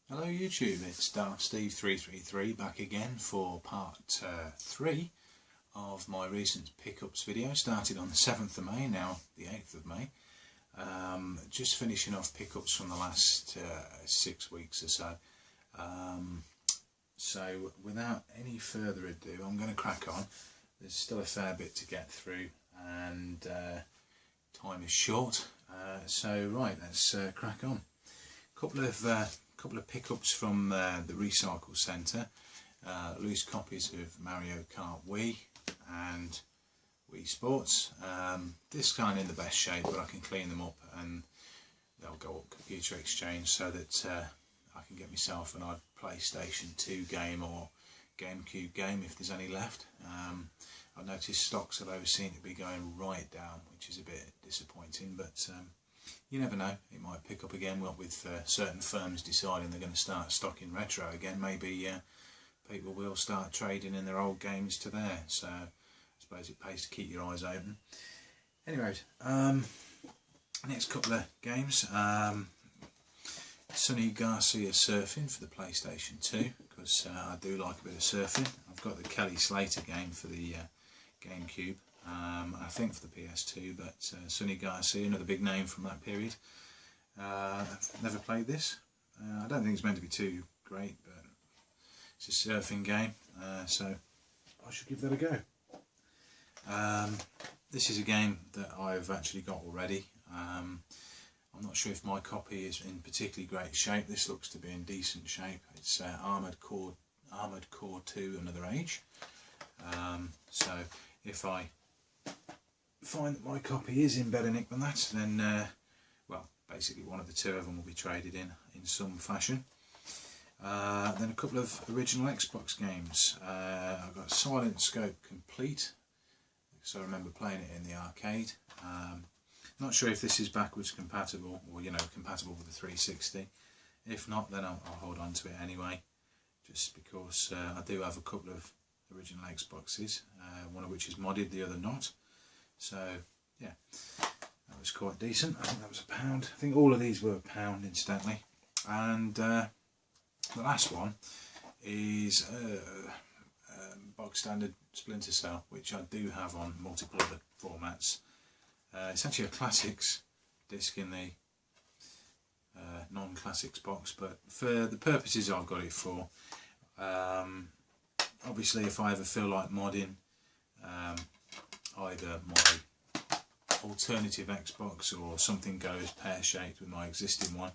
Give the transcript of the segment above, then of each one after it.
Hello YouTube, it's darthsteve333 back again for part 3 of my recent pickups video. Started on the 7th of May, now the 8th of May. Just finishing off pickups from the last 6 weeks or so. So without any further ado, I'm going to crack on. There's still a fair bit to get through and time is short. So right, let's crack on. Couple of pickups from the Recycle Centre, loose copies of Mario Kart Wii and Wii Sports. This kind in the best shape, but I can clean them up and they'll go up computer exchange so that I can get myself an odd PlayStation 2 game or GameCube game if there's any left. I've noticed stocks have always seem to be going right down, which is a bit disappointing, but you never know, it might pick up again. What with certain firms deciding they're going to start stocking retro again, maybe people will start trading in their old games to there, so I suppose it pays to keep your eyes open. Anyways, next couple of games, Sonny Garcia Surfing for the PlayStation 2, because I do like a bit of surfing. I've got the Kelly Slater game for the GameCube. I think for the PS2, but Sonny Garcia, another big name from that period. I've never played this. I don't think it's meant to be too great, but it's a surfing game, so I should give that a go. This is a game that I've actually got already. I'm not sure if my copy is in particularly great shape. This looks to be in decent shape. It's Armored Core 2 Another Age. So if I find that my copy is in better nick than that, then well, basically one of the two of them will be traded in some fashion. Then a couple of original Xbox games. I've got Silent Scope Complete, so I remember playing it in the arcade. Not sure if this is backwards compatible, or compatible with the 360. If not, then I'll hold on to it anyway, just because I do have a couple of original Xboxes, one of which is modded, the other not. So yeah, that was quite decent. I think that was £1. I think all of these were £1 incidentally. And the last one is bog standard Splinter Cell, which I do have on multiple other formats. It's actually a classics disc in the non-classics box, but for the purposes I've got it for, obviously if I ever feel like modding either my alternative Xbox or something goes pear-shaped with my existing one,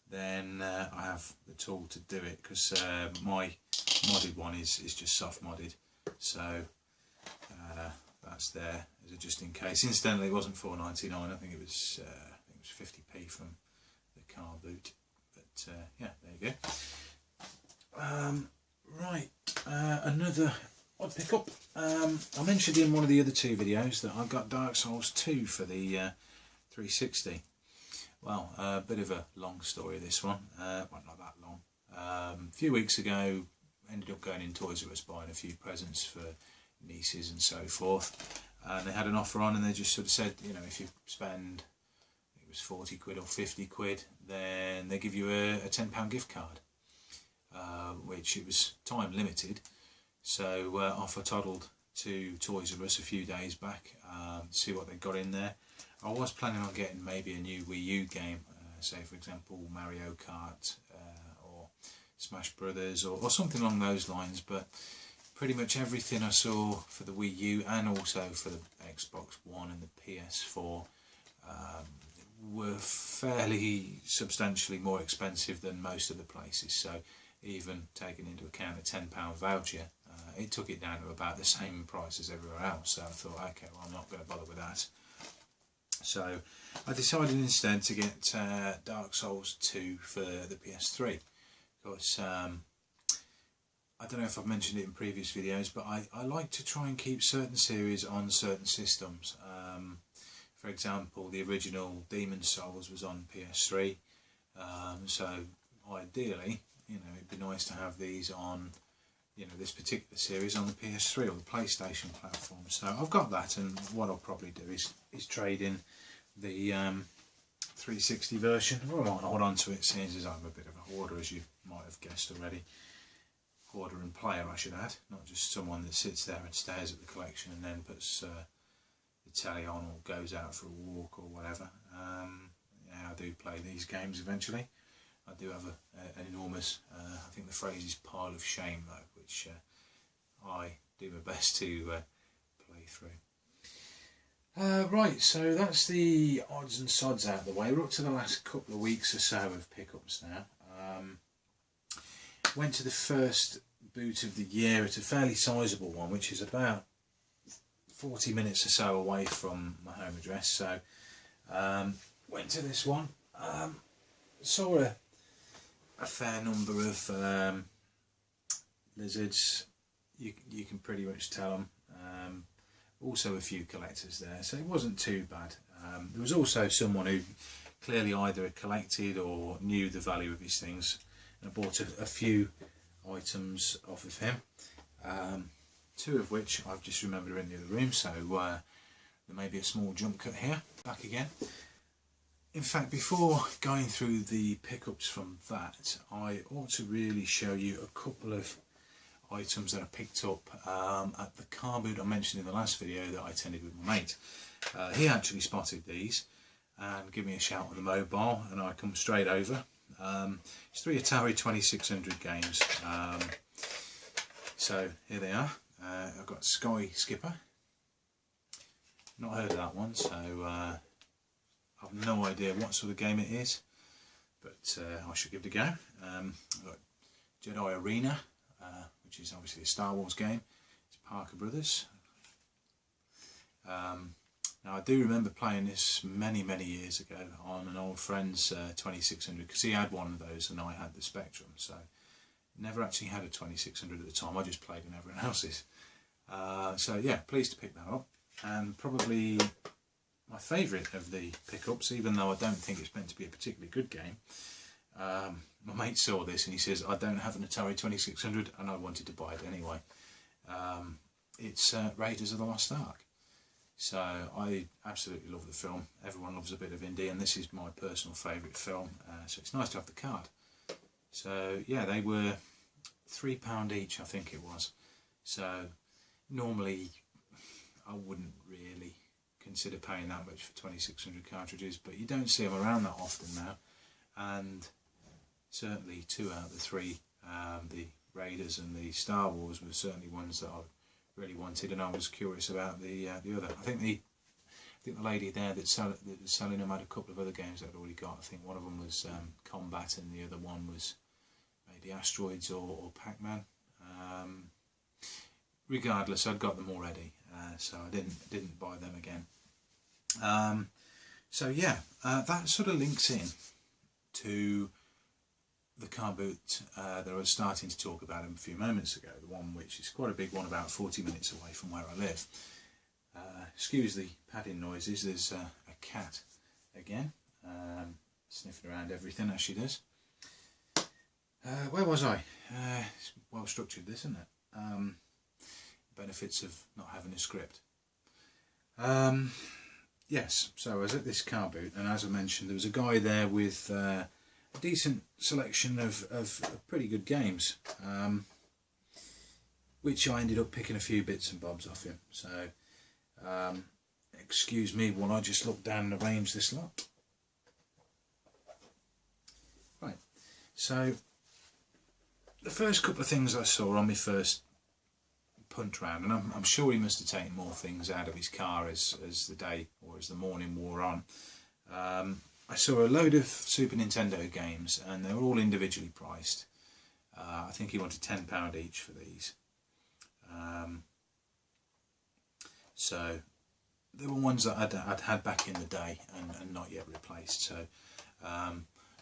then I have the tool to do it, because my modded one is just soft modded, so that's there as a just in case. Incidentally, it wasn't $4.99. I think it was 50p from the car boot, but yeah, there you go. Right, another odd pickup. I mentioned in one of the other two videos that I got Dark Souls 2 for the 360. Well, a bit of a long story this one, well, not that long. A few weeks ago, ended up going in Toys R Us buying a few presents for nieces and so forth, and they had an offer on, and they just sort of said, if you spend, it was 40 quid or 50 quid, then they give you a £10 gift card. Which it was time limited, so off I toddled to Toys R Us a few days back to see what they got in there. I was planning on getting maybe a new Wii U game, say for example Mario Kart or Smash Brothers or something along those lines, but pretty much everything I saw for the Wii U and also for the Xbox One and the PS4 were fairly substantially more expensive than most of the places. So even taking into account a £10 voucher, it took it down to about the same price as everywhere else. So I thought, okay, well, I'm not going to bother with that. So I decided instead to get Dark Souls 2 for the PS3, because I don't know if I've mentioned it in previous videos, but I like to try and keep certain series on certain systems. For example, the original Demon's Souls was on PS3, so ideally, it'd be nice to have these on, this particular series on the PS3 or the PlayStation platform. So I've got that, and what I'll probably do is trade in the 360 version. I might hold on to it, seeing as I'm a bit of a hoarder, as you might might have guessed already. Hoarder and player, I should add, not just someone that sits there and stares at the collection and then puts the telly on or goes out for a walk or whatever. Yeah, I do play these games eventually. I do have an enormous, I think the phrase is pile of shame though, which I do my best to play through. Right, so that's the odds and sods out of the way. We're up to the last couple of weeks or so of pickups now. Went to the first boot of the year. It's a fairly sizable one, which is about 40 minutes or so away from my home address. So went to this one. Saw a fair number of lizards. You can pretty much tell them. Also a few collectors there, so it wasn't too bad. There was also someone who clearly either collected or knew the value of his things, and I bought a few items off of him, two of which I've just remembered are in the other room, so there may be a small jump cut here. Back again. In fact, before going through the pickups from that, I ought to really show you a couple of items that I picked up at the car boot I mentioned in the last video that I attended with my mate. He actually spotted these and gave me a shout on the mobile, and I come straight over. It's 3 Atari 2600 games. So here they are. I've got Sky Skipper. Not heard of that one, so I've no idea what sort of game it is, but I should give it a go. I've got Jedi Arena, which is obviously a Star Wars game. It's Parker Brothers. Now I do remember playing this many years ago on an old friend's 2600, because he had one of those and I had the Spectrum, so never actually had a 2600 at the time. I just played in everyone else's. So yeah, pleased to pick that up, and probably my favourite of the pickups, even though I don't think it's meant to be a particularly good game. My mate saw this and he says, I don't have an Atari 2600, and I wanted to buy it anyway. It's Raiders of the Lost Ark. So I absolutely love the film. Everyone loves a bit of indie, and this is my personal favourite film, so it's nice to have the card. So yeah, they were £3 each, I think it was. So normally I wouldn't really consider paying that much for 2600 cartridges, but you don't see them around that often now, and certainly 2 out of the 3, the Raiders and the Star Wars, were certainly ones that I really wanted, and I was curious about the other. I think the lady there that's selling them had a couple of other games that I'd already got. I think one of them was Combat, and the other one was maybe Asteroids or Pac-Man. Regardless, I'd got them already, so I didn't buy them again. So yeah, that sort of links in to the car boot that I was starting to talk about a few moments ago, the one which is quite a big one, about 40 minutes away from where I live. Excuse the padding noises, there's a cat again, sniffing around everything as she does. Where was I? It's well structured, this, isn't it? Benefits of not having a script. Yes, so I was at this car boot, and as I mentioned, there was a guy there with a decent selection of pretty good games, which I ended up picking a few bits and bobs off him. So excuse me while I just look down and arrange this lot. Right, so the first couple of things I saw on my first punt round, and I'm sure he must have taken more things out of his car as the day or as the morning wore on. I saw a load of Super Nintendo games, and they were all individually priced. I think he wanted £10 each for these. So they were ones that I'd had back in the day and not yet replaced. So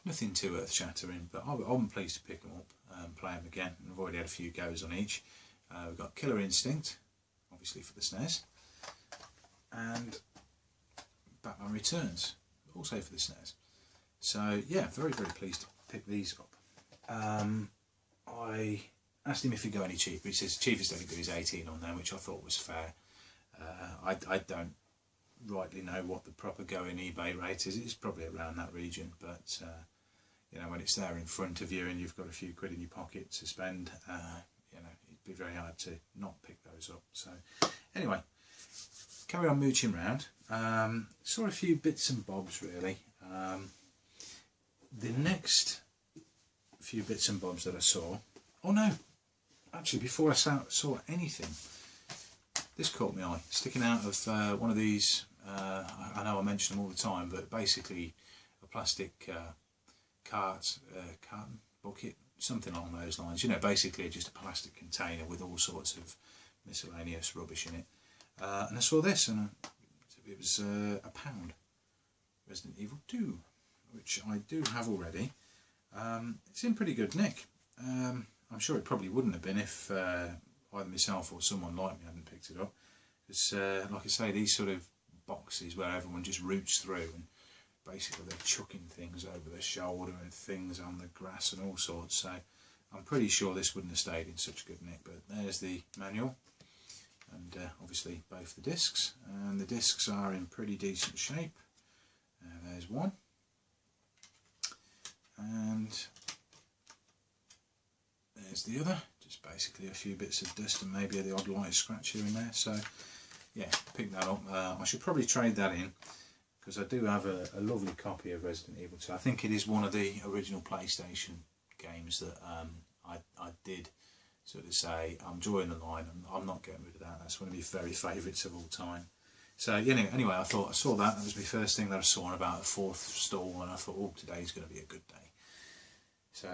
nothing too earth-shattering, but I'm pleased to pick them up and play them again. And I've already had a few goes on each. We've got Killer Instinct, obviously for the SNES, and Batman Returns, also for the SNES. So yeah, very pleased to pick these up. I asked him if he'd go any cheaper. He says the cheapest they could do is 18 on there, which I thought was fair. I don't rightly know what the proper going eBay rate is. It's probably around that region, but you know, when it's there in front of you and you've got a few quid in your pocket to spend, you know, it'd be very hard to not pick those up. So anyway, carry on mooching around. Saw a few bits and bobs really. The next few bits and bobs that I saw, oh no, actually before I saw anything, this caught my eye, sticking out of one of these, I know I mention them all the time, but basically a plastic carton, bucket, something along those lines, you know, basically just a plastic container with all sorts of miscellaneous rubbish in it. And I saw this, and it was £1, Resident Evil 2, which I do have already. It's in pretty good nick. I'm sure it probably wouldn't have been if either myself or someone like me hadn't picked it up. Because, like I say, these sort of boxes where everyone just roots through and basically they're chucking things over their shoulder and things on the grass and all sorts. So I'm pretty sure this wouldn't have stayed in such good nick. But there's the manual. And obviously both the discs, and the discs are in pretty decent shape. There's one, and there's the other, just basically a few bits of dust and maybe the odd light scratch here and there. So yeah, pick that up. I should probably trade that in, because I do have a lovely copy of Resident Evil 2. I think it is one of the original PlayStation games that I did sort of say, I'm drawing the line, I'm not getting rid of that. That's one of my very favourites of all time. So you know, anyway, I saw that was my first thing that I saw in about the 4th stall, and I thought, oh, today's going to be a good day. So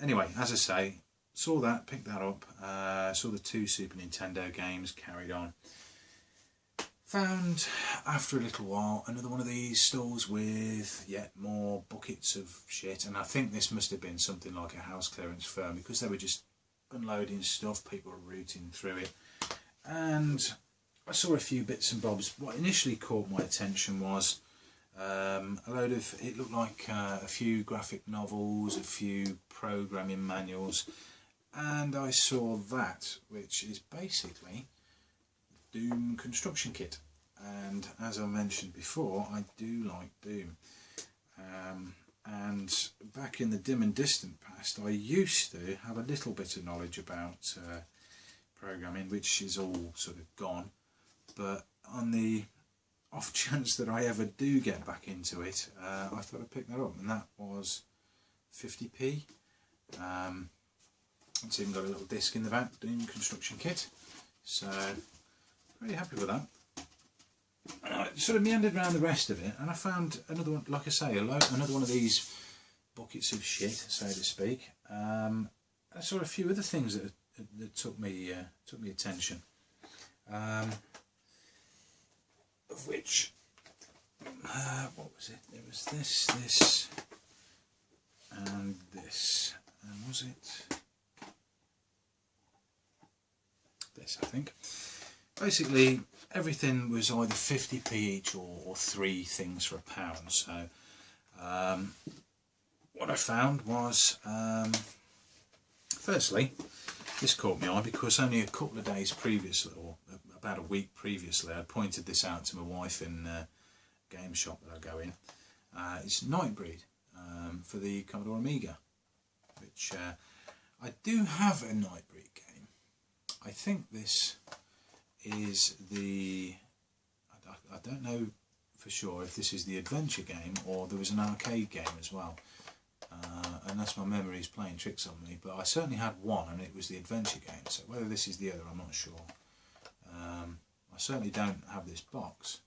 anyway, as I say, saw that, picked that up, saw the 2 Super Nintendo games, carried on. Found, after a little while, another one of these stalls with yet more buckets of shit, and I think this must have been something like a house clearance firm, because they were just unloading stuff, people were rooting through it, and I saw a few bits and bobs. What initially caught my attention was a load of, it looked like a few graphic novels, a few programming manuals, and I saw that, which is basically Doom construction kit. And as I mentioned before, I do like Doom. And back in the dim and distant past, I used to have a little bit of knowledge about programming, which is all sort of gone. But on the off chance that I ever do get back into it, I thought I'd pick that up, and that was 50p. It's even got a little disc in the back, Doom construction kit. So pretty happy with that. And I sort of meandered around the rest of it, and I found another one, like I say, another one of these buckets of shit, so to speak. I saw a few other things that took me attention, of which, what was it? It was this, and this, and was it this? I think. Basically, everything was either 50p each or 3 things for £1. So what I found was, firstly, this caught my eye because only a couple of days previously, or about a week previously, I pointed this out to my wife in a game shop that I go in. It's Nightbreed for the Commodore Amiga, which I do have a Nightbreed game. I think this is the, I don't know for sure if this is the adventure game or there was an arcade game as well, unless my memory is playing tricks on me, but I certainly had one and it was the adventure game, so whether this is the other I'm not sure. I certainly don't have this box,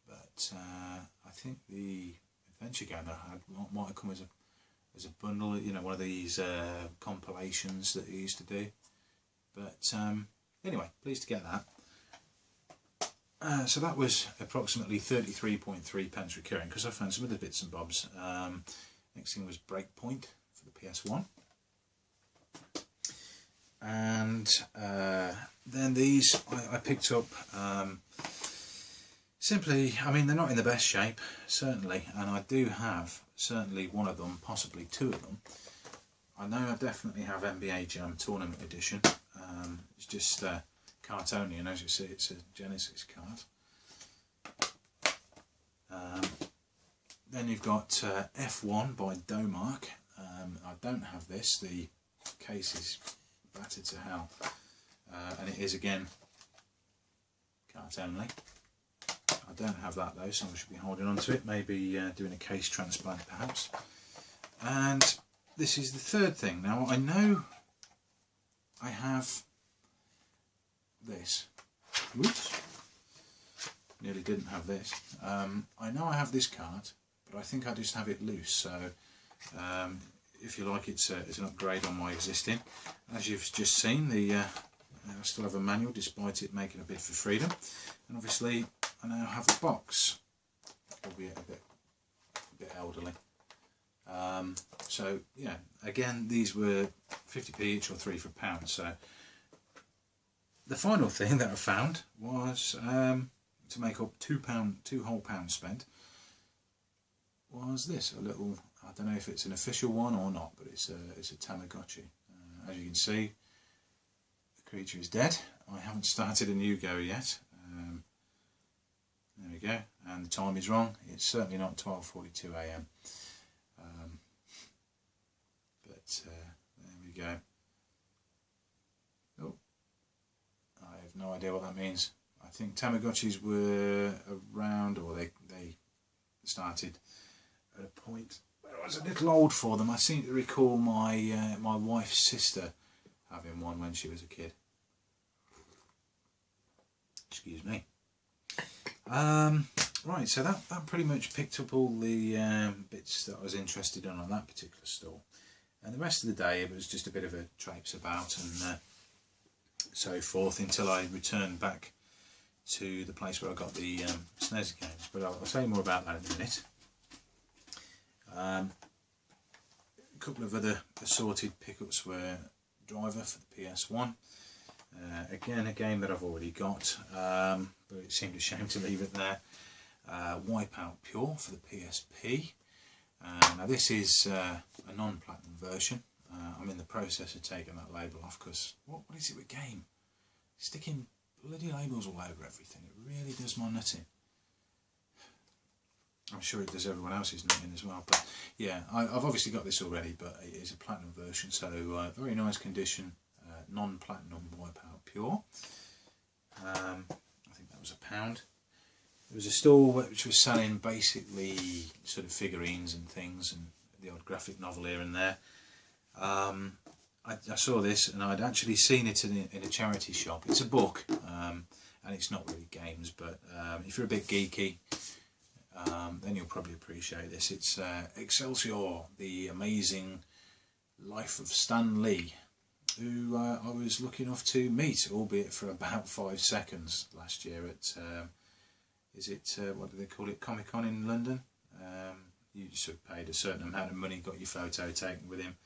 but I think the adventure game I had might have come as a bundle, you know, one of these compilations that he used to do, but anyway, pleased to get that. So that was approximately 33.3 pence recurring, because I found some other bits and bobs. Next thing was Breakpoint for the PS1. And then these I picked up simply, I mean, they're not in the best shape, certainly, and I do have certainly one of them, possibly 2 of them. I know I definitely have NBA Jam Tournament Edition. It's just Cartonian, as you see, it's a Genesis card. Then you've got F1 by Domark, I don't have this. The case is battered to hell, and it is again cart only. I don't have that though, so I should be holding on to it, maybe doing a case transplant perhaps. And this is the third thing. Now I know I have this. Whoops. Nearly didn't have this. I know I have this cart, but I think I just have it loose, so if you like, it's an upgrade on my existing. As you've just seen, I still have a manual despite it making a bid for freedom, and obviously I now have the box, albeit a bit elderly. So yeah, again, these were 50p each or 3 for £1. So the final thing that I found was to make up £2 whole pounds spent, was this, a little, I don't know if it's an official one or not, but it's a Tamagotchi. As you can see, the creature is dead. I haven't started a new go yet. There we go, and the time is wrong. It's certainly not 12:42 AM. But there we go. Oh, I have no idea what that means. I think Tamagotchis were around, or they started at a point where I was a little old for them. I seem to recall my my wife's sister having one when she was a kid. Excuse me. Right, so that pretty much picked up all the bits that I was interested in on that particular stall. And the rest of the day it was just a bit of a traipse about and so forth until I returned back to the place where I got the SNES games. But I'll tell you more about that in a minute. A couple of other assorted pickups were Driver for the PS1. Again, a game that I've already got, but it seemed a shame to leave it there. Wipeout Pure for the PSP. Now this is a non-platinum version. I'm in the process of taking that label off because what is it with game? Sticking bloody labels all over everything. It really does my nutting. I'm sure it does everyone else's nutting as well. But yeah, I've obviously got this already, but it is a platinum version, so very nice condition. Non-platinum Wipeout Pure. I think that was £1. There was a store which was selling basically sort of figurines and things and the odd graphic novel here and there. I saw this and I'd actually seen it in a charity shop. It's a book and it's not really games, but if you're a bit geeky then you'll probably appreciate this. It's Excelsior, the amazing life of Stan Lee, who I was lucky enough to meet, albeit for about 5 seconds last year at, what do they call it, Comic-Con in London. You sort of paid a certain amount of money, got your photo taken with him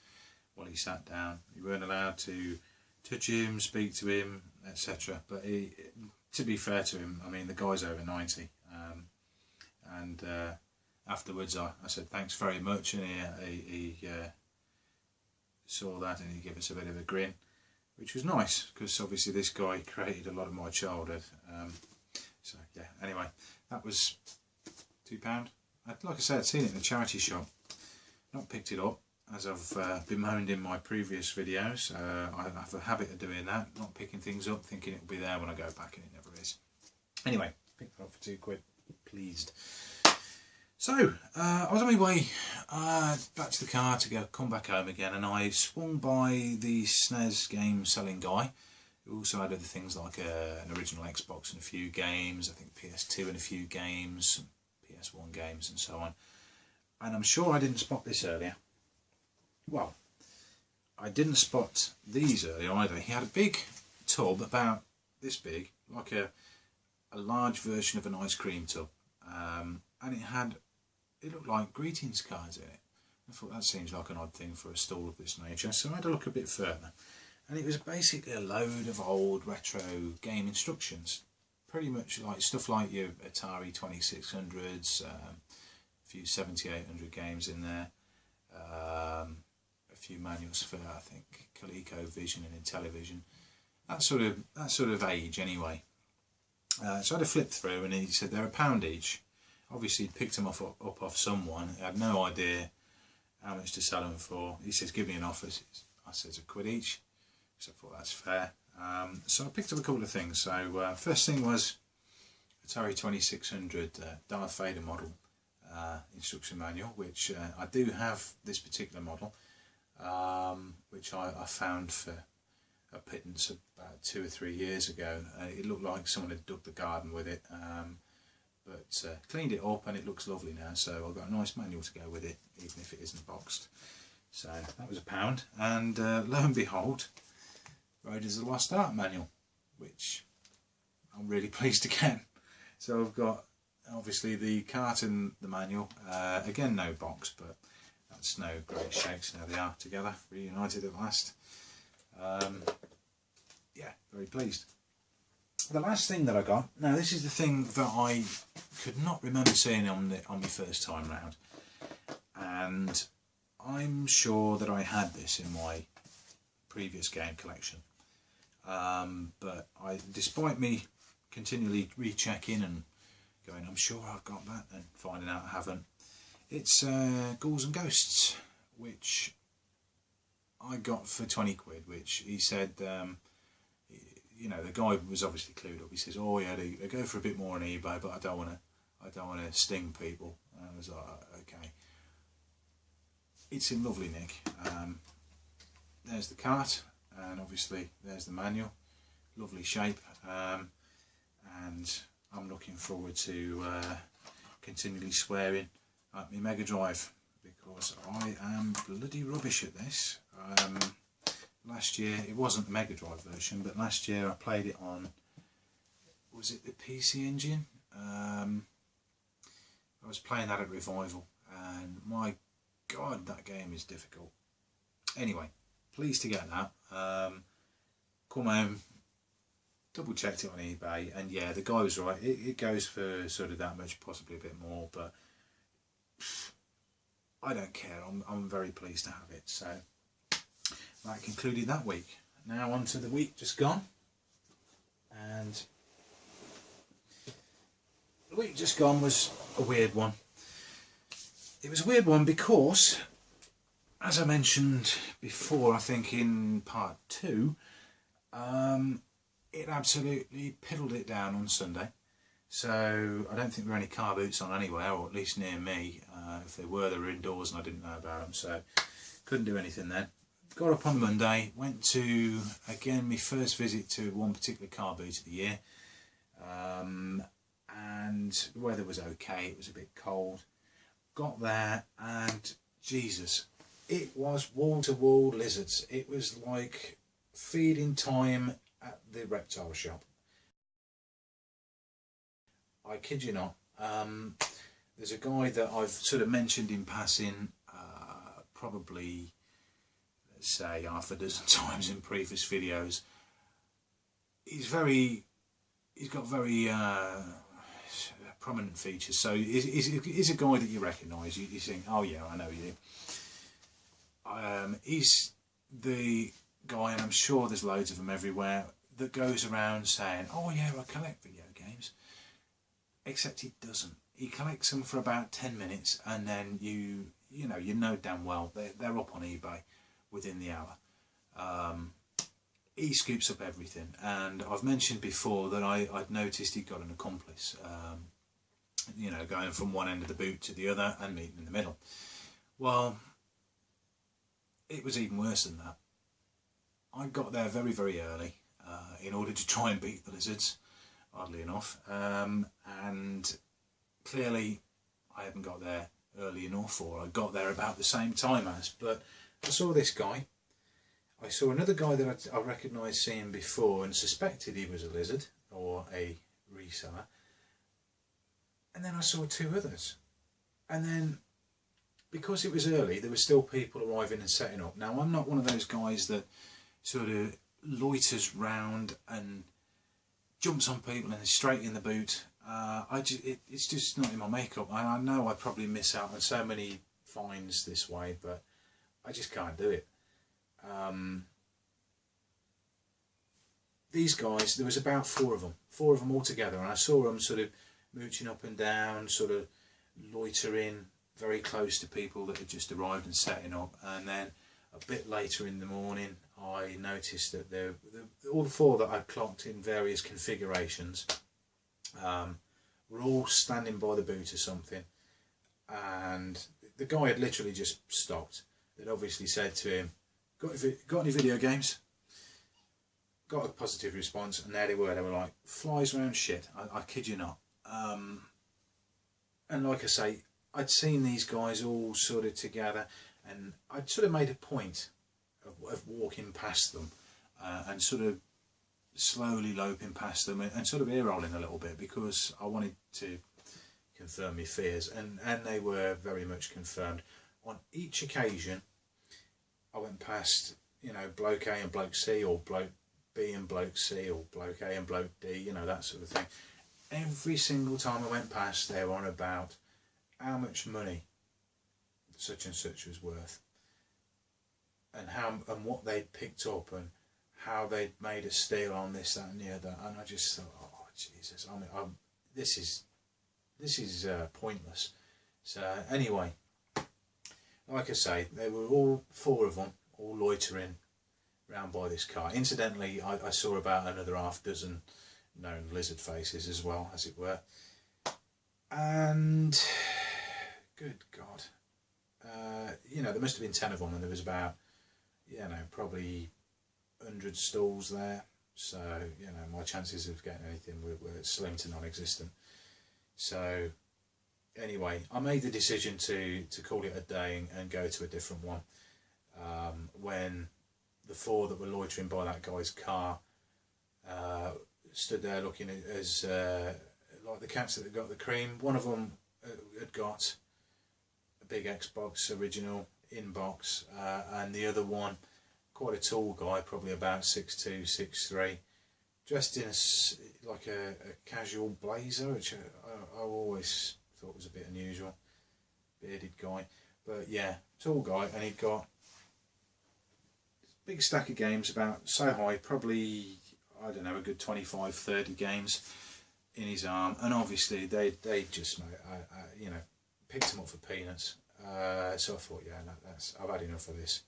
while he sat down. You weren't allowed to touch him, speak to him, etc. But to be fair to him, I mean, the guy's over 90. And afterwards I said thanks very much, and he saw that and he gave us a bit of a grin, which was nice because obviously this guy created a lot of my childhood. So yeah, anyway, that was £2. Like I said, I'd seen it in a charity shop, not picked it up, as I've bemoaned in my previous videos. I have a habit of doing that, not picking things up, thinking it'll be there when I go back, and it never is. Anyway, picked it up for £2, pleased. So, I was on my way back to the car to come back home again, and I swung by the SNES game selling guy, who also had other things like an original Xbox and a few games, I think PS2 and a few games, PS1 games and so on. And I'm sure I didn't spot this earlier. Well, I didn't spot these earlier either. He had a big tub about this big, like a large version of an ice cream tub, and it looked like greetings cards in it. I thought that seems like an odd thing for a stall of this nature, so I had to look a bit further. And it was basically a load of old retro game instructions, pretty much like stuff like your Atari 2600s, a few 7800 games in there, a few manuals for, I think, ColecoVision and Intellivision, that sort of age anyway. So I had to flip through, and he said they're £1 each. Obviously he'd picked them up off someone. I had no idea how much to sell them for. He says, give me an offer. I said, £1 each, so I thought that's fair. So I picked up a couple of things. So first thing was Atari 2600 Darth Vader model instruction manual, which I do have this particular model, which I found for a pittance about 2 or 3 years ago. It looked like someone had dug the garden with it, but cleaned it up and it looks lovely now, so I've got a nice manual to go with it, even if it isn't boxed. So that was £1, and lo and behold, Raiders of the Lost Ark manual, which I'm really pleased to get. So I've got obviously the cart and the manual, again no box, but that's no great shakes. Now they are together, reunited at last. Yeah, very pleased. The last thing that I got, now this is the thing that I could not remember seeing on my first time round, and I'm sure that I had this in my previous game collection, but despite me continually rechecking and going, I'm sure I've got that, and finding out I haven't, it's Ghouls and Ghosts, which I got for 20 quid, which he said, you know, the guy was obviously clued up. He says, oh yeah, they go for a bit more on eBay, but I don't want to sting people. And I was like, okay. It's in lovely nick. There's the cart, and obviously there's the manual. Lovely shape, and I'm looking forward to continually swearing at my Mega Drive, because I am bloody rubbish at this. Last year, it wasn't the Mega Drive version, but last year I played it on, was it the PC Engine? I was playing that at Revival, and my God, that game is difficult. Anyway, pleased to get that. Come home, double checked it on eBay, and yeah, the guy was right. It goes for sort of that much, possibly a bit more, but I don't care. I'm very pleased to have it. So that concluded that week. Now on to the week just gone. And the week just gone was a weird one. It was a weird one because, as I mentioned before, I think in part 2, it absolutely piddled it down on Sunday. So I don't think there were any car boots on anywhere, or at least near me. If they were indoors and I didn't know about them, so couldn't do anything then. Got up on Monday, went to, again, my first visit to one particular car boot of the year, and the weather was okay. It was a bit cold. Got there, and Jesus, it was wall-to-wall lizards. It was like feeding time at the reptile shop. I kid you not. There's a guy that I've sort of mentioned in passing, probably, let's say, half a dozen times in previous videos. He's got very prominent features. So he's a guy that you recognise. You think, oh yeah, I know you. He's the guy, and I'm sure there's loads of them everywhere, that goes around saying, oh yeah, I collect video games. Except he doesn't. He collects them for about 10 minutes, and then you know damn well they're up on eBay within the hour. He scoops up everything, and I've mentioned before that I'd noticed he'd got an accomplice, you know, going from one end of the boot to the other and meeting in the middle. Well, it was even worse than that. I got there very, very early in order to try and beat the lizards, oddly enough, and clearly I hadn't got there early enough, or I got there about the same time as, but I saw this guy. I saw another guy that I recognised seeing before and suspected he was a lizard or a reseller, and then I saw 2 others, and then because it was early there were still people arriving and setting up. Now I'm not one of those guys that sort of loiters round and jumps on people and is straight in the boot. It's just not in my makeup, and I know I probably miss out on so many finds this way, but I just can't do it. These guys, there was about 4 of them all together, and I saw them sort of mooching up and down, sort of loitering. very close to people that had just arrived and setting up, and then a bit later in the morning I noticed that all the 4 that I clocked in various configurations were all standing by the boot or something, and the guy had literally just stopped. They'd obviously said to him, got any video games? Got a positive response, and there they were like flies around shit. I kid you not. And like I say, I'd seen these guys all sort of together, and I'd sort of made a point of walking past them and sort of slowly loping past them and sort of ear-rolling a little bit, because I wanted to confirm my fears, and they were very much confirmed. On each occasion I went past, you know, bloke A and bloke C, or bloke B and bloke C, or bloke A and bloke D, you know, that sort of thing. Every single time I went past, they were on about how much money such and such was worth, and what they'd picked up, and how they'd made a steal on this, that and the other. And I just thought, oh Jesus, I mean, this is pointless. So anyway, like I say, they were all 4 of them, all loitering round by this car. Incidentally, I saw about another half dozen known lizard faces as well, as it were. And good God, you know, there must have been 10 of them, and there was about, you know, probably 100 stalls there. So, you know, my chances of getting anything were slim to non-existent. So anyway, I made the decision to call it a day and go to a different one. When the 4 that were loitering by that guy's car stood there looking as like the cats that had got the cream. One of them had got a big Xbox original in box, and the other one, quite a tall guy, probably about 6'2", 6'3", dressed in like a casual blazer, which I always thought was a bit unusual. Bearded guy, but yeah, tall guy, and he'd got a big stack of games, about so high, probably, I don't know, a good 25, 30 games in his arm. And obviously they just, you know, picked him up for peanuts. So I thought, yeah, no, I've had enough of this.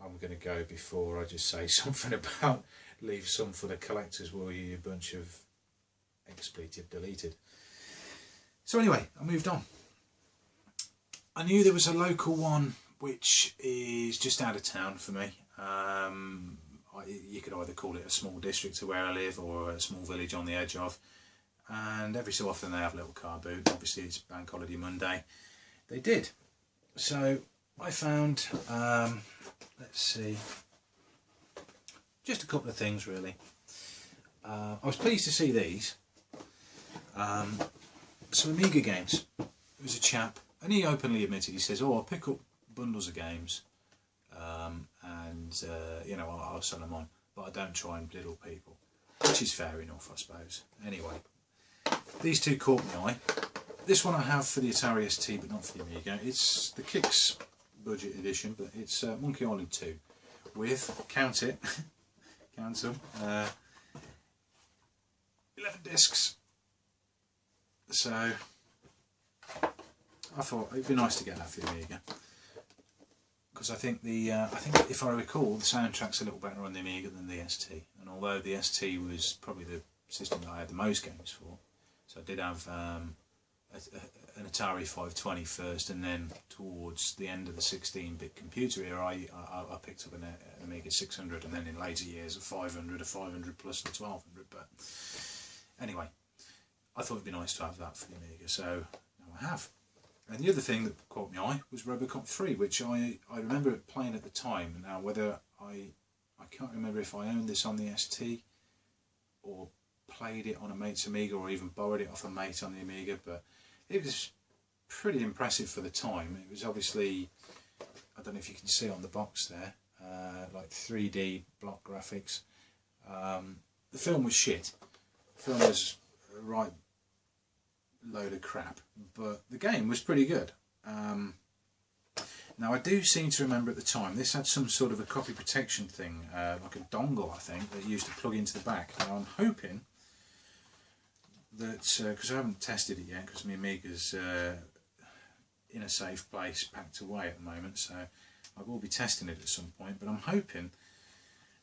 I'm going to go before I just say something about leave some for the collectors, will you bunch of expletive deleted. So anyway, I moved on. I knew there was a local one which is just out of town for me. You could either call it a small district to where I live, or a small village on the edge of, and every so often they have a little car boot. Obviously it's Bank Holiday Monday. They did. So I found, let's see, just a couple of things really. I was pleased to see these. Some Amiga games. There was a chap, and he openly admitted, he says, oh, I'll pick up bundles of games, and you know, I'll sell them on, but I don't try and diddle people, which is fair enough, I suppose. Anyway, these 2 caught my eye. This one I have for the Atari ST, but not for the Amiga. It's the Kicks budget edition, but it's Monkey Island 2 with, count it, count them, 11 discs. So I thought it'd be nice to get that for the Amiga, because I think if I recall, the soundtrack's a little better on the Amiga than the ST. And although the ST was probably the system that I had the most games for, so I did have an Atari 520 first, and then towards the end of the 16-bit computer era, I picked up an Amiga 600, and then in later years a 500, a 500 plus, and a 1200. But anyway, I thought it'd be nice to have that for the Amiga, so now I have. And the other thing that caught my eye was Robocop 3, which I remember playing at the time. Now, whether I can't remember if I owned this on the ST or played it on a mate's Amiga, or even borrowed it off a mate on the Amiga, but it was pretty impressive for the time. It was obviously, I don't know if you can see on the box there, like 3D block graphics. The film was shit. The film was a right load of crap, but the game was pretty good. Now I do seem to remember at the time this had some sort of a copy protection thing, like a dongle I think, that you used to plug into the back. Now I'm hoping that, because I haven't tested it yet, because my Amiga's in a safe place, packed away at the moment, so I will be testing it at some point, but I'm hoping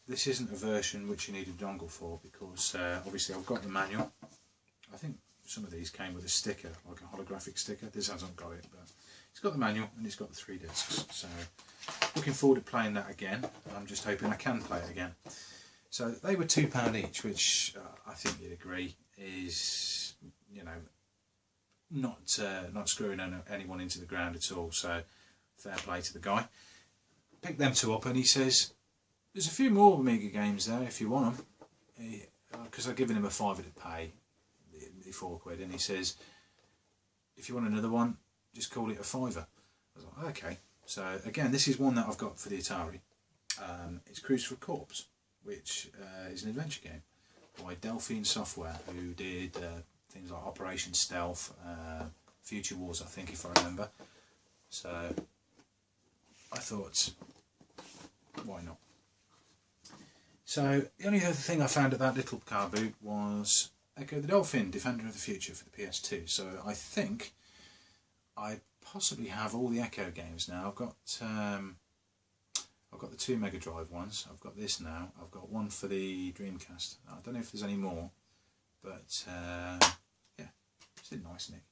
this isn't a version which you need a dongle for, because obviously I've got the manual. I think some of these came with a sticker, like a holographic sticker. This hasn't got it, but it's got the manual and it's got the 3 discs, so looking forward to playing that again. I'm just hoping I can play it again. So they were £2 each, which I think you'd agree is, you know, not screwing anyone into the ground at all, so fair play to the guy. Picked them 2 up and he says, there's a few more Amiga games there if you want them, because I've given him a £5 to pay, the £4, and he says, if you want another one, just call it a £5. I was like, okay. So again, this is one that I've got for the Atari. It's Cruise for a Corpse, which is an adventure game by Delphine Software, who did things like Operation Stealth, Future Wars, I think, if I remember. So I thought, why not? So the only other thing I found at that little car boot was Echo the Dolphin, Defender of the Future for the PS2. So I think I possibly have all the Echo games now. I've got the 2 Mega Drive ones. I've got this now. I've got one for the Dreamcast. I don't know if there's any more, but yeah, it's a nice nick.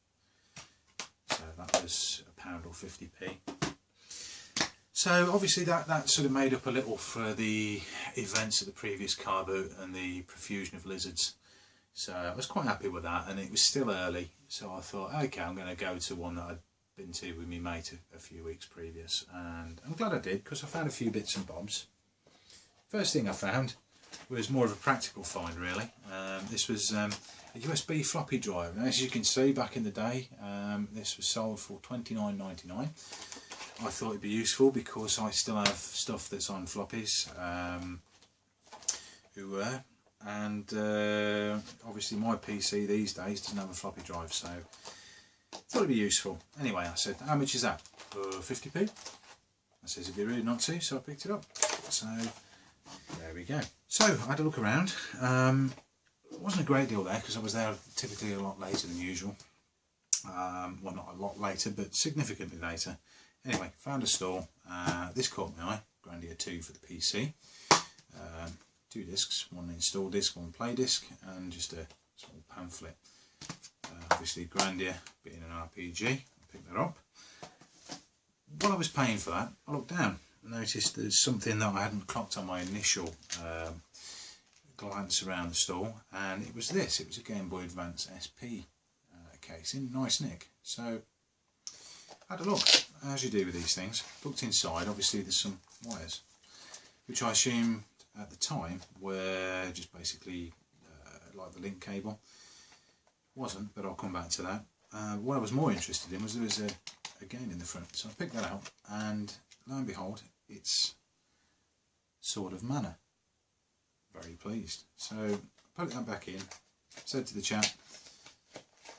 So that was £1 or 50p. So obviously that sort of made up a little for the events of the previous car boot and the profusion of lizards. So I was quite happy with that, and it was still early, so I thought, okay, I'm going to go to one that I'd been to with my mate a few weeks previous, and I'm glad I did, because I found a few bits and bobs. First thing I found was more of a practical find, really. This was a USB floppy drive. Now, as you can see, back in the day, this was sold for £29.99. I thought it'd be useful because I still have stuff that's on floppies, and obviously my PC these days doesn't have a floppy drive, so I thought it'd be useful. Anyway, I said, how much is that? 50p? I says, it'd be rude not to, so I picked it up. So there we go. So I had a look around. It wasn't a great deal there because I was there typically a lot later than usual. Well, not a lot later, but significantly later. Anyway, found a store. This caught my eye. Grandia 2 for the PC. 2 discs, one install disc, one play disc, and just a small pamphlet. Obviously Grandia being an RPG, I picked that up. While I was paying for that, I looked down and noticed there's something that I hadn't clocked on my initial glance around the store, and it was this. It was a Game Boy Advance SP case in nice nick. So I had a look, as you do with these things. Looked inside. Obviously there's some wires, which I assumed at the time were just basically like the link cable. Wasn't, but I'll come back to that. What I was more interested in was there was a game in the front, so I picked that out, and lo and behold, it's Sword of Mana. Very pleased. So put that back in, said to the chap,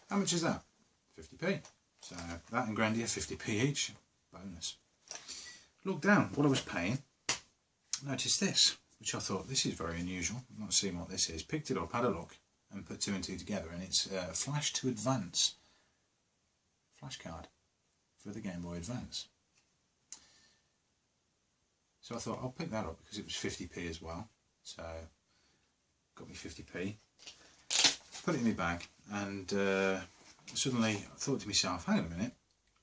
how much is that? 50p. So that and Grandia, 50p each. Bonus. Looked down what I was paying, noticed this, which I thought, this is very unusual. I've not seen what this is. Picked it up, had a look, and put 2 and 2 together, and it's a Flash to Advance flash card for the Game Boy Advance. So I thought I'll pick that up because it was 50p as well. So got me 50p, put it in my bag, and suddenly I thought to myself, hang on a minute,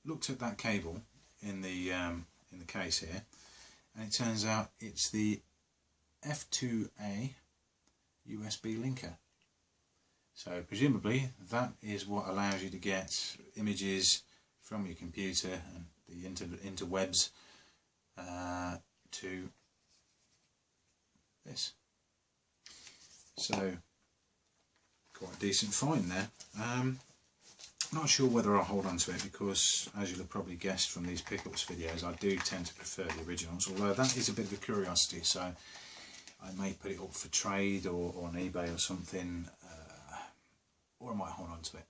looked at that cable in the case here, and it turns out it's the F2A USB linker. So presumably that is what allows you to get images from your computer and the interwebs to this. So quite a decent find there. Not sure whether I'll hold on to it because, as you'll have probably guessed from these pickups videos, I do tend to prefer the originals, although that is a bit of a curiosity, so I may put it up for trade or on eBay or something, or I might hold on to it.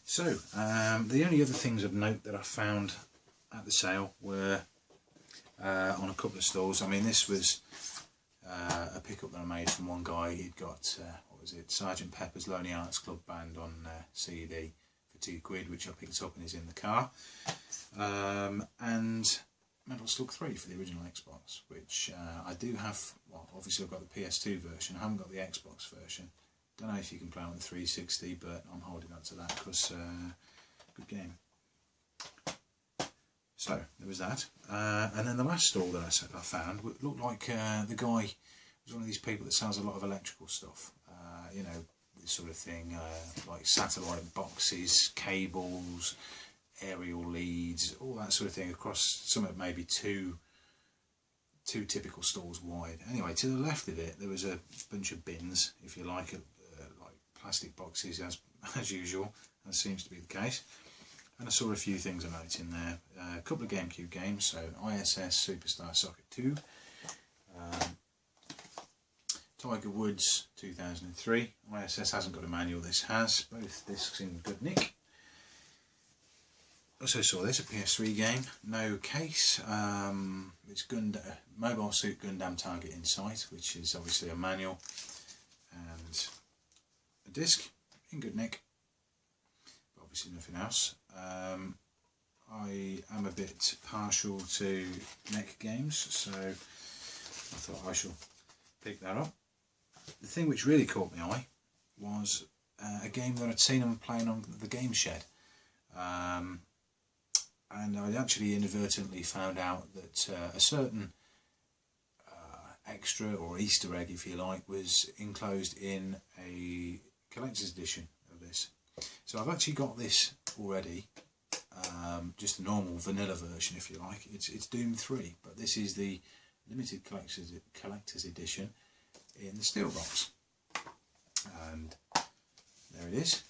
So the only other things of note that I found at the sale were on a couple of stalls. I mean, this was a pickup that I made from one guy. He'd got what was it, Sergeant Pepper's Lonely Hearts Club Band on CD for for £2, which I picked up and is in the car. And Metal Slug 3 for the original Xbox, which I do have. Well, obviously I've got the PS2 version, I haven't got the Xbox version. Don't know if you can play on the 360, but I'm holding on to that because good game. So there was that, and then the last stall that I found looked like the guy was one of these people that sells a lot of electrical stuff. You know, this sort of thing, like satellite boxes, cables, aerial leads, all that sort of thing across somewhat maybe two typical stalls wide. Anyway, to the left of it there was a bunch of bins, if you like plastic boxes as usual, as seems to be the case. And I saw a few things I noticed in there. A couple of GameCube games, so ISS Superstar Soccer 2, Tiger Woods 2003. ISS hasn't got a manual, this has. Both discs in good nick. Also saw this, a PS3 game, no case. It's Mobile Suit Gundam Target Insight, which is obviously a manual, and a disc in good nick, but obviously nothing else. I am a bit partial to mech games, so I thought I shall pick that up. The thing which really caught my eye was a game that I'd seen them playing on the Game Shed. And I actually inadvertently found out that a certain extra or Easter egg, if you like, was enclosed in a collector's edition of this. So I've actually got this already, just the normal vanilla version, if you like. It's Doom 3, but this is the limited collector's edition in the steel box. And there it is.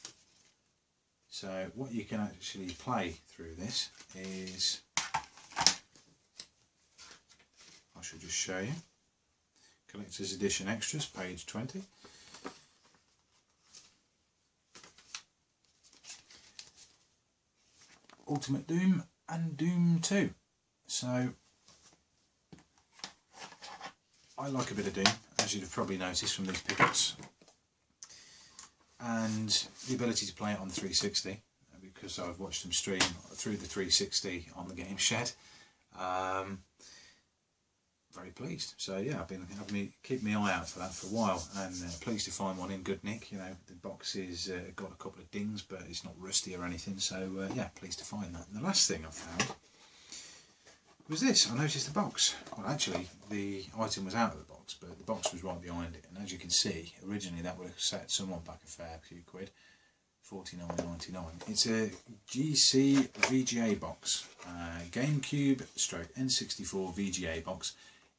So what you can actually play through this is, I shall just show you, Collector's Edition Extras, page 20. Ultimate Doom and Doom 2. So I like a bit of Doom, as you'd have probably noticed from these pickups, and the ability to play it on the 360, because I've watched them stream through the 360 on the Game Shed. Very pleased. So yeah, I've been keeping my eye out for that for a while, and pleased to find one in good nick. You know, the box is got a couple of dings, but it's not rusty or anything. So yeah, pleased to find that. And the last thing I found was this. I noticed the box. Well, actually, the item was out of the box, but the box was right behind it. And as you can see, originally that would have set someone back a fair few quid, $49.99. It's a GC VGA box, GameCube / N64 VGA box.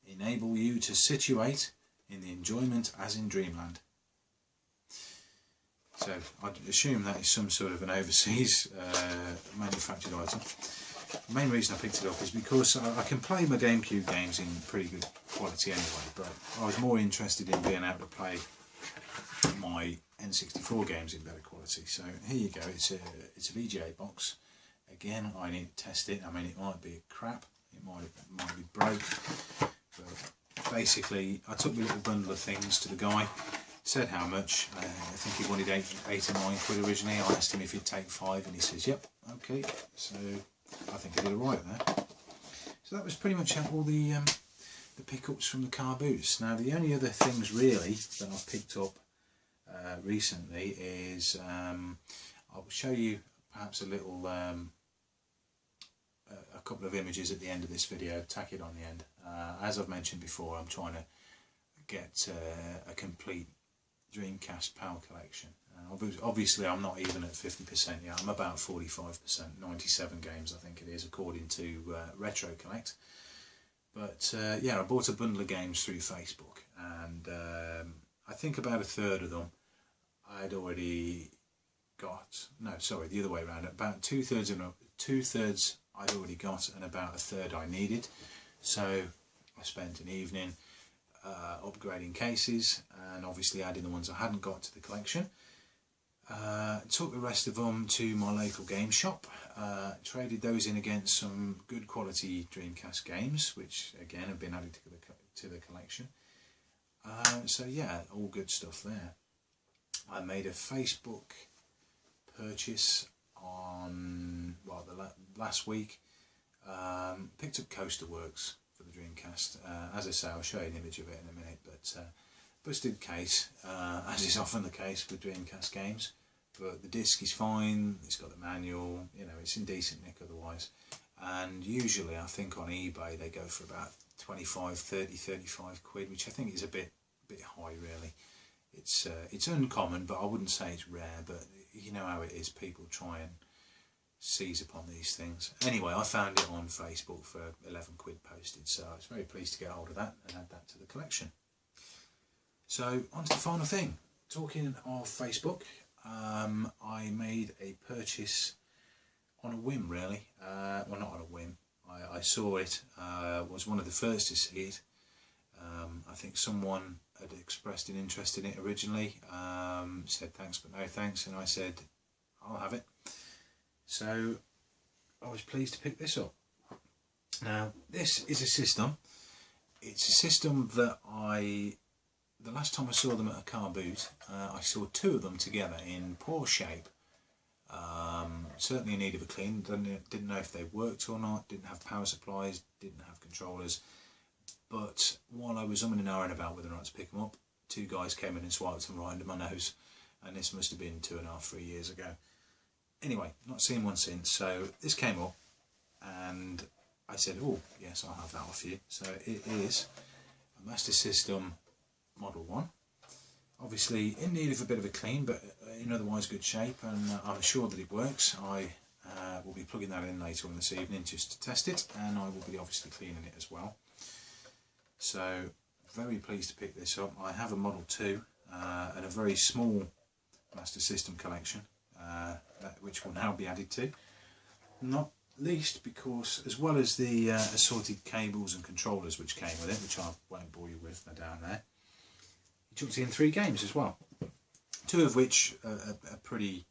Enable you to situate in the enjoyment as in Dreamland. So I'd assume that is some sort of an overseas manufactured item. The main reason I picked it up is because I can play my GameCube games in pretty good quality anyway, but I was more interested in being able to play my N64 games in better quality. So here you go, it's a VGA box. Again, I need to test it. I mean, it might be crap, it might be broke, but basically I took my little bundle of things to the guy, said how much. I think he wanted 8 or 9 quid originally. I asked him if he'd take 5 and he says yep, okay. So I think I did alright there. So that was pretty much all the pickups from the car boots. Now the only other things really that I've picked up recently is I'll show you perhaps a little a couple of images at the end of this video, tack it on the end. As I've mentioned before, I'm trying to get a complete Dreamcast PAL collection. Obviously I'm not even at 50% yet, I'm about 45%, 97 games I think it is according to Retro Collect. But yeah, I bought a bundle of games through Facebook, and I think about a third of them I'd already got. No, sorry, the other way around. About two thirds I'd already got, and about a third I needed. So I spent an evening upgrading cases and obviously adding the ones I hadn't got to the collection. Took the rest of them to my local game shop, traded those in against some good quality Dreamcast games, which again have been added to the collection. So yeah, all good stuff there. I made a Facebook purchase on, well, last week. Picked up Coaster Works for the Dreamcast. As I say, I'll show you an image of it in a minute, but busted case, as is often the case with Dreamcast games. But the disc is fine, it's got the manual, you know, it's in decent nick otherwise. And usually I think on eBay they go for about 25, 30, 35 quid, which I think is a bit high really. It's uncommon, but I wouldn't say it's rare, but you know how it is, people try and seize upon these things. Anyway, I found it on Facebook for 11 quid posted, so I was very pleased to get hold of that and add that to the collection. So on to the final thing. Talking of Facebook, I made a purchase on a whim really. Well, not on a whim. I saw it, was one of the first to see it. I think someone had expressed an interest in it originally, said thanks but no thanks, and I said I'll have it. So I was pleased to pick this up. Now this is a system. It's a system that the last time I saw them at a car boot, I saw two of them together in poor shape. Certainly in need of a clean. Didn't know if they worked or not, didn't have power supplies, didn't have controllers. But while I was umming and ahhing about whether or not to pick them up, two guys came in and swiped them right under my nose. And this must have been 2.5, 3 years ago. Anyway, not seen one since, so this came up and I said, oh yes, I'll have that off you. So it is a Master System Model 1. Obviously in need of a bit of a clean, but in otherwise good shape, and I'm assured that it works. I will be plugging that in later on this evening just to test it, and I will be obviously cleaning it as well. So very pleased to pick this up. I have a Model 2 and a very small Master System collection, which will now be added to. Not least because, as well as the assorted cables and controllers which came with it, which I won't bore you with, they're down there, he chucked in 3 games as well. 2 of which are pretty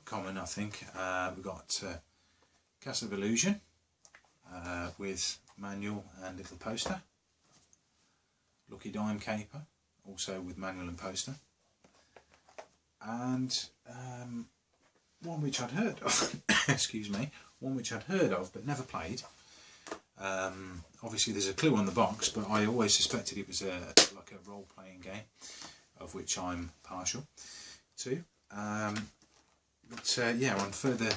common, I think. We've got Castle of Illusion with manual and little poster. Lucky Dime Caper, also with manual and poster. And one which I'd heard of, excuse me, one which I'd heard of but never played. Obviously there's a clue on the box, but I always suspected it was like a role-playing game, of which I'm partial to. Yeah, on further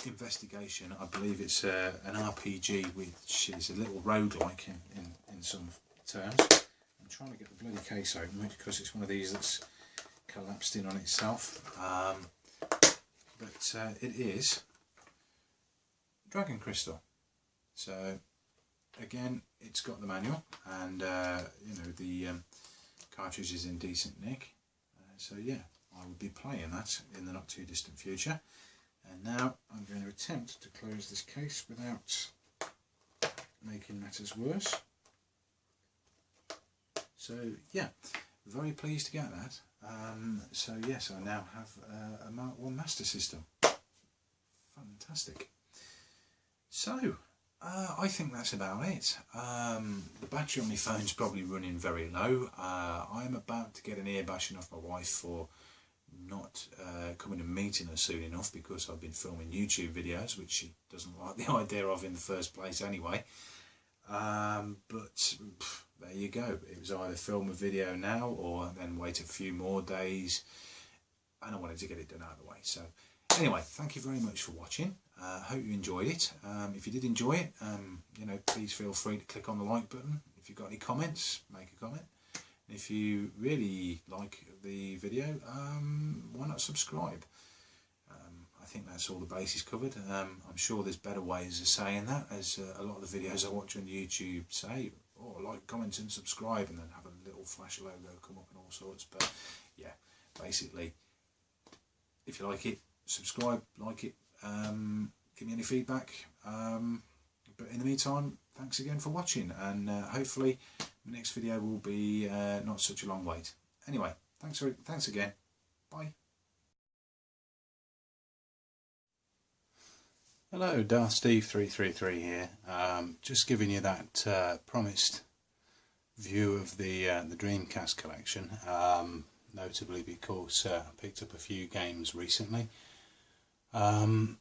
investigation, I believe it's an RPG, which is a little roguelike in some terms. I'm trying to get the bloody case open because it's one of these that's collapsed in on itself. But it is Dragon Crystal. So again, it's got the manual, and you know, the cartridge is in decent nick. So yeah, I will be playing that in the not too distant future. And now I'm going to attempt to close this case without making matters worse. So yeah, very pleased to get that. So yes, I now have a Mark I Master System. Fantastic. So I think that's about it. The battery on my phone's probably running very low. I'm about to get an ear bashing off my wife for not coming and meeting her soon enough, because I've been filming YouTube videos, which she doesn't like the idea of in the first place anyway. But there you go. It was either film a video now or then wait a few more days, and I wanted to get it done out of the way. So anyway, thank you very much for watching. Hope you enjoyed it. If you did enjoy it, you know, please feel free to click on the like button. If you've got any comments, make a comment. And if you really like the video, why not subscribe? I think that's all the bases covered. I'm sure there's better ways of saying that, as a lot of the videos I watch on YouTube say, oh, like, comment and subscribe, and then have a little flash logo come up and all sorts. But yeah, basically, if you like it, subscribe, like it, give me any feedback. But in the meantime, thanks again for watching, and hopefully the next video will be not such a long wait. Anyway, thanks again. Bye. Hello, darthsteve333 here. Just giving you that promised view of the Dreamcast collection, notably because I picked up a few games recently. As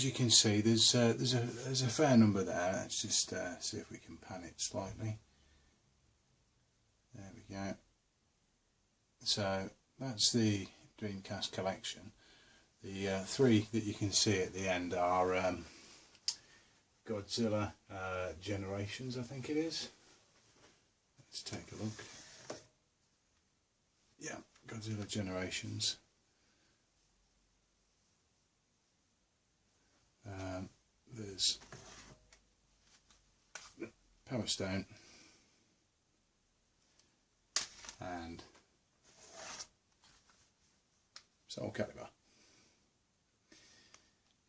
you can see, there's a fair number there. Let's just see if we can pan it slightly. There we go. So that's the Dreamcast collection. The three that you can see at the end are Godzilla Generations, I think it is. Let's take a look. Yeah, Godzilla Generations. There's Power Stone and Soul Calibur.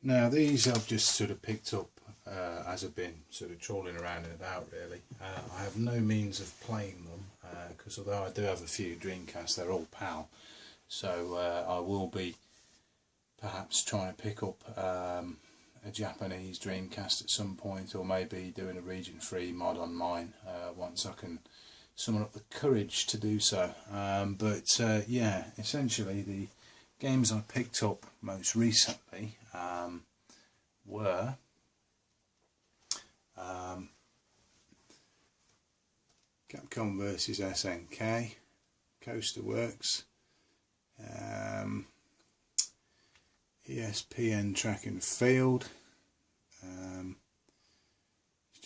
Now these I've just sort of picked up as I've been sort of trawling around and about really. I have no means of playing them because although I do have a few Dreamcasts, they're all PAL, so I will be perhaps trying to pick up a Japanese Dreamcast at some point, or maybe doing a region 3 mod on mine once I can summon up the courage to do so. But yeah, essentially the games I picked up most recently were Capcom vs SNK, Coaster Works, ESPN Track and Field.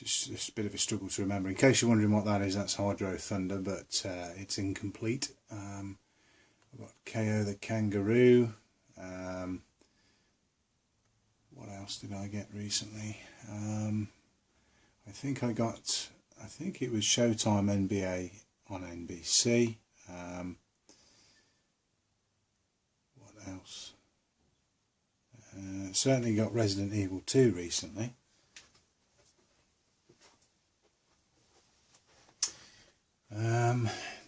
It's just a bit of a struggle to remember. In case you're wondering what that is, that's Hydro Thunder, but it's incomplete. I've got KO the Kangaroo. What else did I get recently? I think it was Showtime NBA on NBC. What else? Certainly got Resident Evil 2 recently.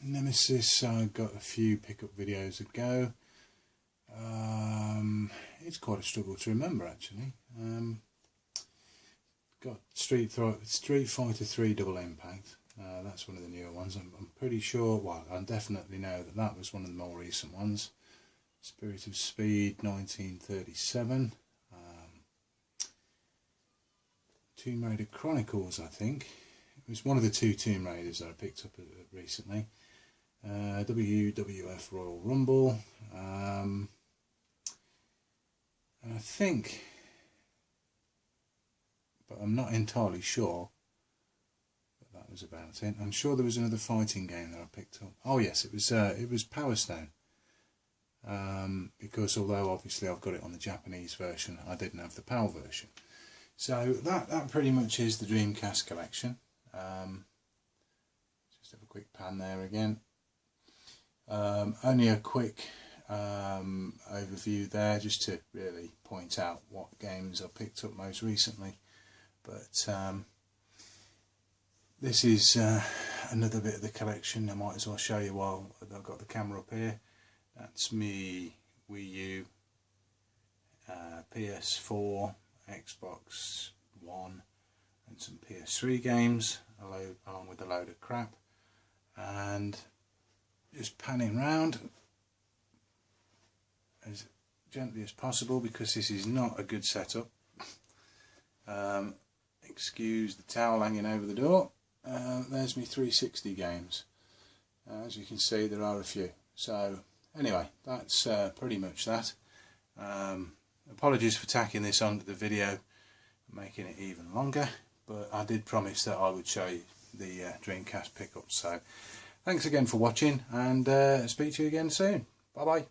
Nemesis, I got a few pickup videos ago. It's quite a struggle to remember actually. Got Street Fighter 3 Double Impact. That's one of the newer ones. I'm pretty sure, well, I definitely know that was one of the more recent ones. Spirit of Speed 1937. Tomb Raider Chronicles, I think. It was one of the two Tomb Raiders that I picked up recently. WWF Royal Rumble. And I think, but I'm not entirely sure, but that was about it. I'm sure there was another fighting game that I picked up. Oh yes, it was Power Stone. Because although obviously I've got it on the Japanese version, I didn't have the PAL version. So that pretty much is the Dreamcast collection. Just have a quick pan there again. Only a quick overview there, just to really point out what games I picked up most recently. But this is another bit of the collection. I might as well show you while I've got the camera up here. That's me, Wii U, PS4, Xbox One and some PS3 games, along with a load of crap, and just panning round as gently as possible because this is not a good setup. Excuse the towel hanging over the door. There's me 360 games. As you can see, there are a few. So anyway, that's pretty much that. Apologies for tacking this onto the video, making it even longer, but I did promise that I would show you the Dreamcast pickup. So thanks again for watching, and speak to you again soon. Bye bye.